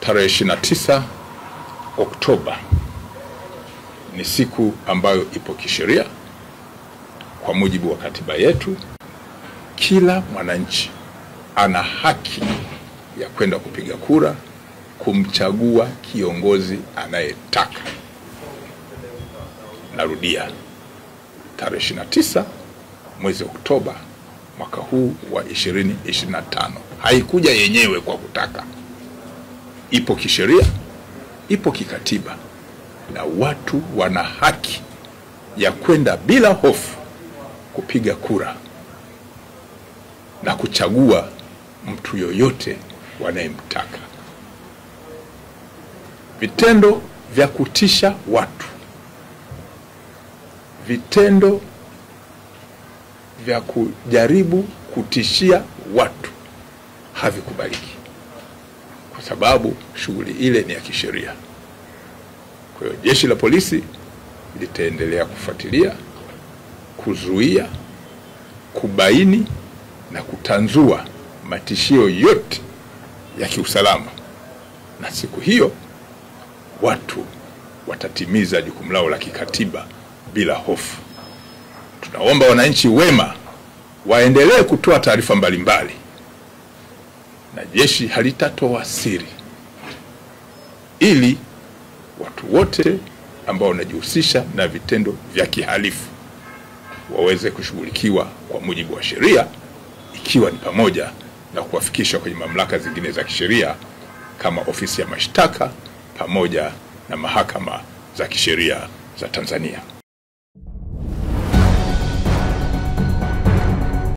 Tarehe 29 Oktoba ni siku ambayo ipo kisheria. Kwa mujibu wa katiba yetu, kila mwananchi ana haki ya kwenda kupiga kura kumchagua kiongozi anayetaka. Narudia, tarehe 29 mwezi Oktoba mwaka huu wa 2025. Haikuja yenyewe kwa kutaka. Ipo kisheria, ipo kikatiba, na watu wana haki ya kwenda bila hofu kupiga kura na kuchagua mtu yoyote wanayemtaka. Vitendo vya kutisha watu, vitendo vya kujaribu kutishia watu havikubaliki, kwa sababu shughuli ile ni ya kisheria. Kwa hiyo jeshi la polisi litaendelea kufuatilia, kuzuia, kubaini na kutanzua matishio yote ya kiusalama, na siku hiyo watu watatimiza jukumu lao la kikatiba bila hofu. Tunaomba wananchi wema waendelee kutoa taarifa mbalimbali, na jeshi halitatoa siri, ili watu wote ambao wanajihusisha na vitendo vya kihalifu waweze kushughulikiwa kwa mujibu wa sheria, ikiwa ni pamoja na kuwafikisha kwenye mamlaka zingine za kisheria kama ofisi ya mashtaka pamoja na mahakama za kisheria za Tanzania.